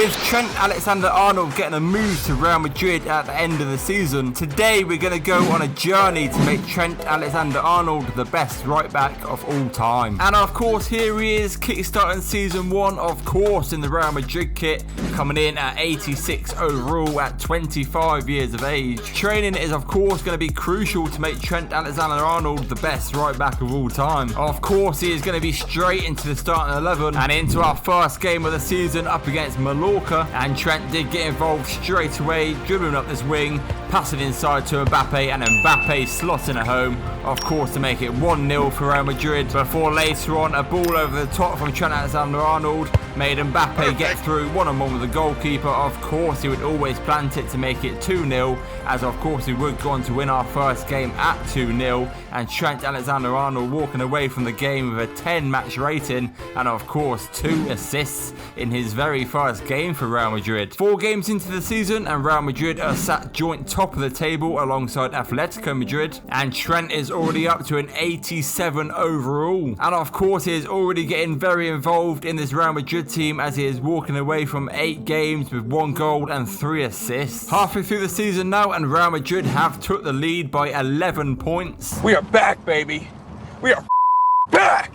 With Trent Alexander-Arnold getting a move to Real Madrid at the end of the season, today we're going to go on a journey to make Trent Alexander-Arnold the best right back of all time. And of course, here he is, kickstarting season 1, of course, in the Real Madrid kit, coming in at 86 overall at 25 years of age. Training is of course going to be crucial to make Trent Alexander-Arnold the best right back of all time. Of course, he is going to be straight into the starting 11 and into our first game of the season up against Mallorca, and Trent did get involved straight away, dribbling up this wing, passing inside to Mbappe, and Mbappe slotting it home, of course, to make it 1-0 for Real Madrid, before later on a ball over the top from Trent Alexander-Arnold made Mbappe get through one-on-one with the goalkeeper. Of course, he would always plant it to make it 2-0, as of course we would go on to win our first game at 2-0, and Trent Alexander-Arnold walking away from the game with a 10 match rating, and of course 2 assists in his very first game for Real Madrid. 4 games into the season and Real Madrid are sat joint top of the table alongside Atletico Madrid, and Trent is already up to an 87 overall, and of course he is already getting very involved in this Real Madrid team, as he is walking away from 8 games with 1 goal and 3 assists. Halfway through the season now, and Real Madrid have took the lead by 11 points. We are back, baby. We are back.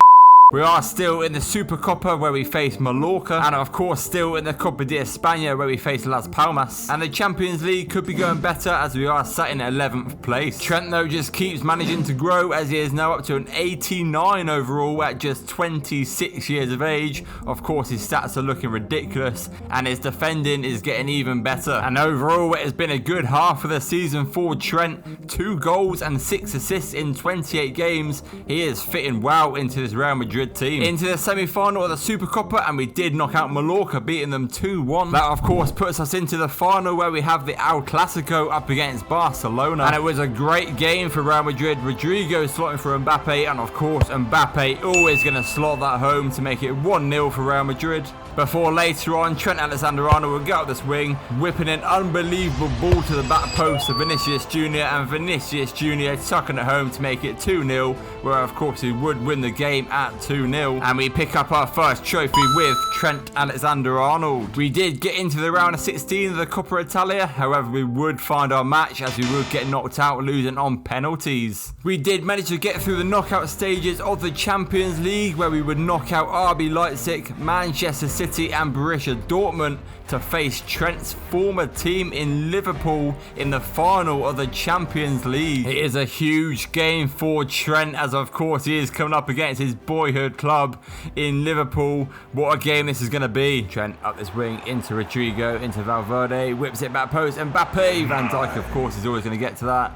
We are still in the Supercopa, where we face Mallorca, and of course still in the Copa de España, where we face Las Palmas. And the Champions League could be going better, as we are sat in 11th place. Trent though just keeps managing to grow, as he is now up to an 89 overall at just 26 years of age. Of course his stats are looking ridiculous, and his defending is getting even better. And overall it has been a good half of the season for Trent. 2 goals and 6 assists in 28 games. He is fitting well into this Real Madrid team. Into the semi-final of the Supercopa, and we did knock out Mallorca, beating them 2-1. That of course puts us into the final, where we have the El Clasico up against Barcelona, and it was a great game for Real Madrid. Rodrigo slotting for Mbappe, and of course Mbappe always going to slot that home to make it 1-0 for Real Madrid, before later on Trent Alexander-Arnold will go up this wing, whipping an unbelievable ball to the back post of Vinicius Jr., and Vinicius Jr. tucking it home to make it 2-0, where of course he would win the game at 2-0, and we pick up our first trophy with Trent Alexander-Arnold. We did get into the round of 16 of the Coppa Italia, however we would find our match, as we would get knocked out, losing on penalties. We did manage to get through the knockout stages of the Champions League, where we would knock out RB Leipzig, Manchester City and Borussia Dortmund, to face Trent's former team in Liverpool in the final of the Champions League. It is a huge game for Trent, as of course he is coming up against his boyhood club in Liverpool. What a game this is going to be. Trent up this wing into Rodrigo, into Valverde, whips it back post, Mbappe. Van Dijk of course is always going to get to that.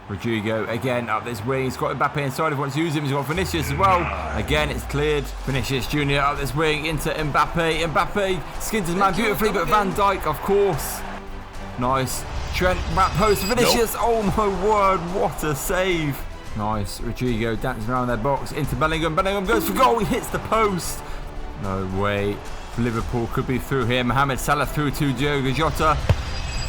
Rodrigo again up this wing. He's got Mbappe inside if he wants to use him. He's got Vinicius as well. Again, it's cleared. Vinicius Jr. up this wing into Mbappe. Mbappe skins his man beautifully, but Van Dijk, of course. Nice. Trent back post. Vinicius. Nope. Oh my word, what a save. Nice. Rodrigo dancing around their box into Bellingham. Bellingham goes for goal. He hits the post. No way. Liverpool could be through here. Mohamed Salah through to Diogo Jota.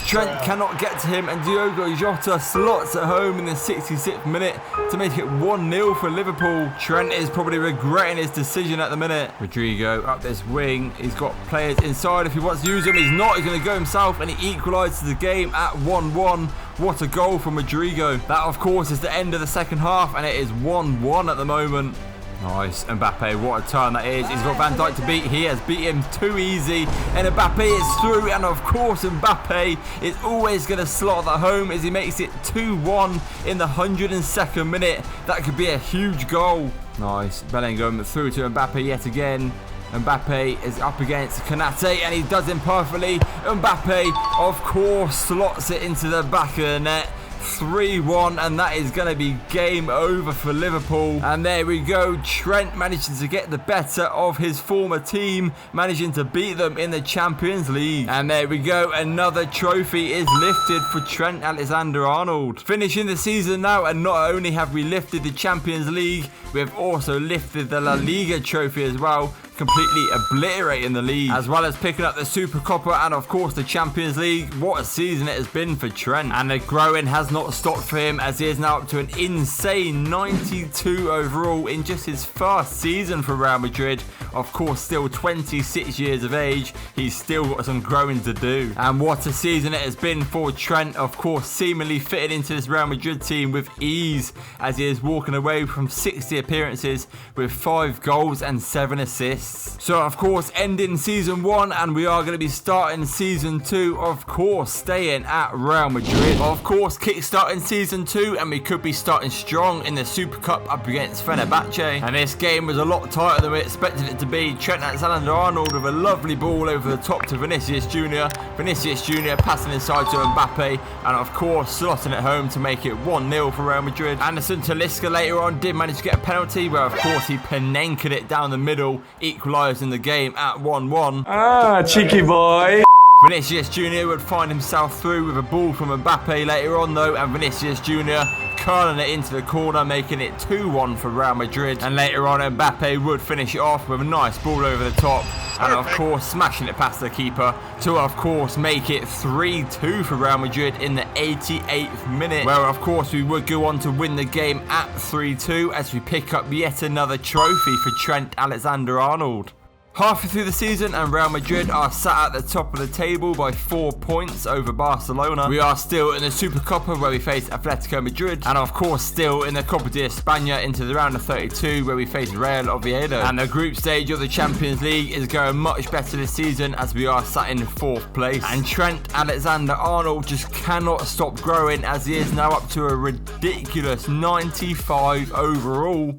Trent cannot get to him, and Diogo Jota slots at home in the 66th minute to make it 1-0 for Liverpool. Trent is probably regretting his decision at the minute. Rodrigo up this wing. He's got players inside if he wants to use them. He's not. He's going to go himself, and he equalises the game at 1-1. What a goal from Rodrigo. That, of course, is the end of the second half, and it is 1-1 at the moment. Nice. Mbappe, what a turn that is. He's got Van Dijk to beat. He has beat him too easy. And Mbappe is through. And of course, Mbappe is always going to slot that home, as he makes it 2-1 in the 102nd minute. That could be a huge goal. Nice. Bellingham through to Mbappe yet again. Mbappe is up against Konate, and he does him perfectly. Mbappe, of course, slots it into the back of the net. 3-1, and that is going to be game over for Liverpool. And there we go, Trent managing to get the better of his former team, managing to beat them in the Champions League. And there we go, another trophy is lifted for Trent Alexander-Arnold. Finishing the season now, and not only have we lifted the Champions League, we have also lifted the La Liga trophy as well, completely obliterating the league, as well as picking up the Super Coppa and of course the Champions League. What a season it has been for Trent, and the growing has not stopped for him, as he is now up to an insane 92 overall in just his first season for Real Madrid. Of course, still 26 years of age, he's still got some growing to do. And what a season it has been for Trent, of course, seemingly fitted into this Real Madrid team with ease, as he is walking away from 60 appearances with 5 goals and 7 assists. So of course, ending season 1, and we are going to be starting season 2, of course, staying at Real Madrid. Of course, kick-starting season 2, and we could be starting strong in the Super Cup up against Fenerbahce. And this game was a lot tighter than we expected it to be. Trent Alexander-Arnold with a lovely ball over the top to Vinicius Jr. Vinicius Jr. passing inside to Mbappe, and of course slotting it home to make it 1-0 for Real Madrid. Anderson Talisca later on did manage to get a penalty, where of course he Panenke'd it down the middle, equalising the game at 1-1. Ah, cheeky boy. Vinicius Jr. would find himself through with a ball from Mbappe later on though, and Vinicius Jr. curling it into the corner, making it 2-1 for Real Madrid. And later on, Mbappe would finish it off with a nice ball over the top, and of course smashing it past the keeper to of course make it 3-2 for Real Madrid in the 88th minute, where of course we would go on to win the game at 3-2 as we pick up yet another trophy for Trent Alexander-Arnold. Halfway through the season, and Real Madrid are sat at the top of the table by 4 points over Barcelona. We are still in the Super Coppa, where we face Atletico Madrid, and of course still in the Copa de España into the round of 32, where we face Real Oviedo. And the group stage of the Champions League is going much better this season, as we are sat in 4th place. And Trent Alexander-Arnold just cannot stop growing, as he is now up to a ridiculous 95 overall.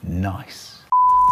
Nice.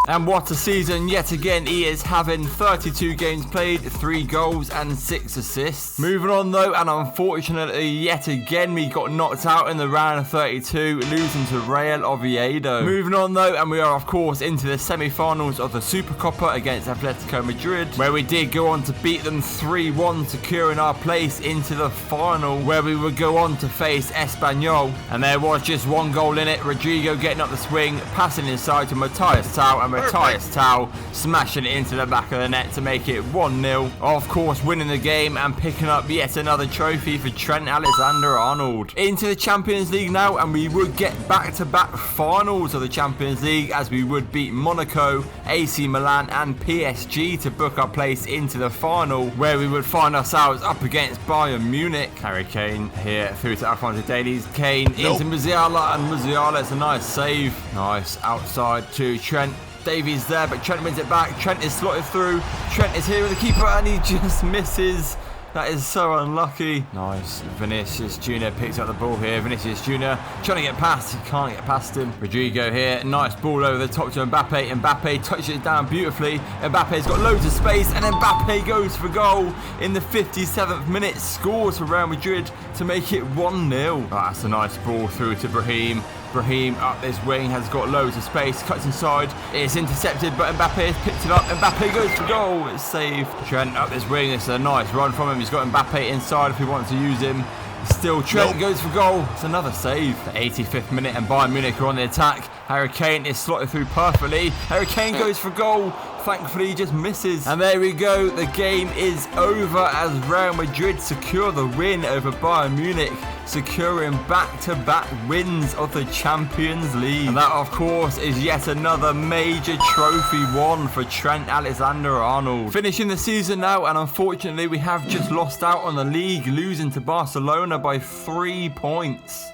And what a season yet again he is having. 32 games played, 3 goals and 6 assists. Moving on though, and unfortunately yet again we got knocked out in the round of 32, losing to Real Oviedo. Moving on though, and we are of course into the semi-finals of the Super Coppa against Atletico Madrid, where we did go on to beat them 3-1, securing our place into the final, where we would go on to face Espanyol. And there was just 1 goal in it. Rodrigo getting up the swing, passing inside to Matthias Tau, and Matthias Tau smashing it into the back of the net to make it 1-0. Of course, winning the game and picking up yet another trophy for Trent Alexander-Arnold. Into the Champions League now, and we would get back-to-back finals of the Champions League, as we would beat Monaco, AC Milan and PSG to book our place into the final, where we would find ourselves up against Bayern Munich. Harry Kane here through to Alphonso Davies. Kane into Musiala, and Musiala, it's a nice save. Nice outside to Trent. Davies there, but Trent wins it back. Trent is slotted through. Trent is here with the keeper, and he just misses. That is so unlucky. Nice. Vinicius Jr. picks up the ball here. Vinicius Jr. trying to get past. He can't get past him. Rodrigo here. Nice ball over the top to Mbappe. Mbappe touches it down beautifully. Mbappe's got loads of space, and Mbappe goes for goal in the 57th minute. Scores for Real Madrid to make it 1-0. Oh, that's a nice ball through to Brahim. Brahim up this wing, has got loads of space, cuts inside, it's intercepted, but Mbappe has picked it up. Mbappe goes for goal, it's saved. Trent up this wing, it's a nice run from him. He's got Mbappe inside if he wants to use him. Still Trent goes for goal. It's another save. The 85th minute, and Bayern Munich are on the attack. Harry Kane is slotted through perfectly. Harry Kane goes for goal. Thankfully, he just misses. And there we go. The game is over as Real Madrid secure the win over Bayern Munich, securing back-to-back wins of the Champions League. And that, of course, is yet another major trophy won for Trent Alexander-Arnold. Finishing the season now, and unfortunately, we have just lost out on the league, losing to Barcelona by 3 points.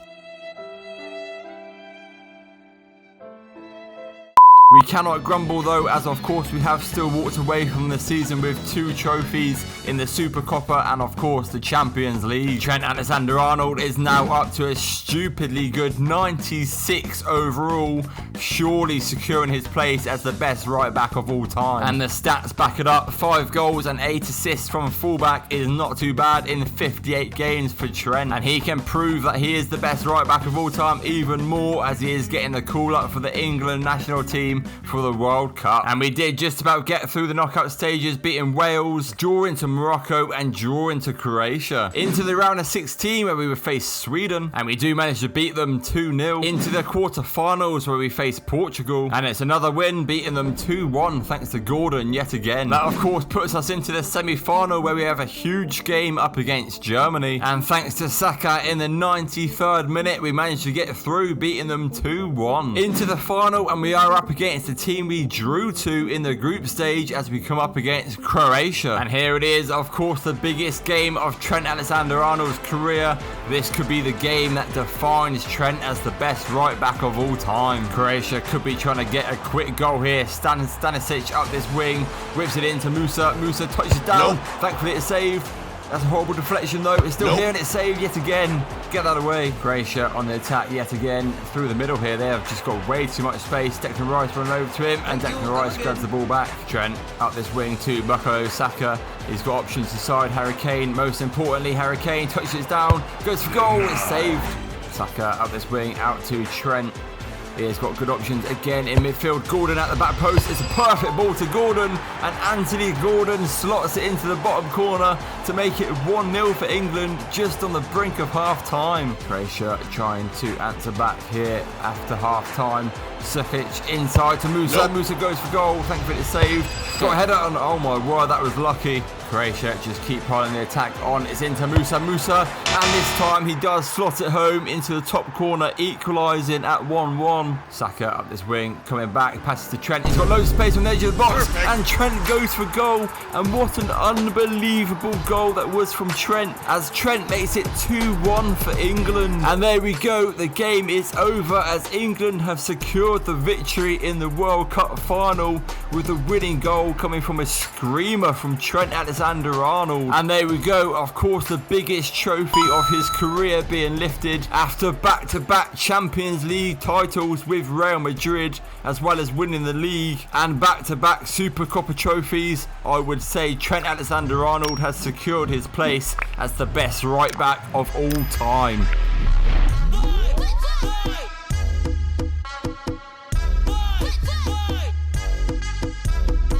We cannot grumble though, as of course we have still walked away from the season with 2 trophies in the Super Coppa and of course the Champions League. Trent Alexander-Arnold is now up to a stupidly good 96 overall, surely securing his place as the best right back of all time. And the stats back it up. 5 goals and 8 assists from fullback is not too bad in 58 games for Trent, and he can prove that he is the best right back of all time even more, as he is getting the call up for the England national team for the World Cup. And we did just about get through the knockout stages, beating Wales, drawing to Morocco, and drawing to Croatia. Into the round of 16 where we would face Sweden, and we do manage to beat them 2-0. Into the quarterfinals where we face Portugal, and it's another win, beating them 2-1 thanks to Gordon yet again. That of course puts us into the semi-final where we have a huge game up against Germany, and thanks to Saka in the 93rd minute we managed to get through, beating them 2-1. Into the final, and we are up against the team we drew to in the group stage as we come up against Croatia. And here it is, of course, the biggest game of Trent Alexander-Arnold's career. This could be the game that defines Trent as the best right back of all time. Croatia could be trying to get a quick goal here. Stanisic up this wing, whips it into Musa. Musa touches down. Thankfully it's saved. That's a horrible deflection though. It's still here and it's saved yet again. Get that away. Croatia on the attack yet again through the middle here. They have just got way too much space. Declan Rice running over to him, and Declan Rice grabs the ball back. Trent up this wing to Bukayo Saka. He's got options to side Harry Kane. Most importantly, Harry Kane touches it down, goes for goal. It's saved. Saka up this wing out to Trent. He has got good options again in midfield. Gordon at the back post. It's a perfect ball to Gordon, and Anthony Gordon slots it into the bottom corner to make it 1-0 for England just on the brink of half-time. Croatia trying to answer back here after half-time. Sukic inside to Musa. Musa goes for goal. Thankfully it's saved. Got a header on. Oh my word, that was lucky. Croatia just keep piling the attack on. It's into Musa. And this time he does slot it home into the top corner, equalising at 1-1. Saka up this wing, coming back, passes to Trent. He's got loads of space on the edge of the box, and Trent goes for goal. And what an unbelievable goal that was from Trent, as Trent makes it 2-1 for England. And there we go, the game is over as England have secured the victory in the World Cup final, with the winning goal coming from a screamer from Trent Alexander-Arnold. And there we go, of course, the biggest trophy of his career being lifted after back-to-back Champions League titles with Real Madrid, as well as winning the league, and back-to-back Super Copa trophies. I would say Trent Alexander-Arnold has secured his place as the best right back of all time.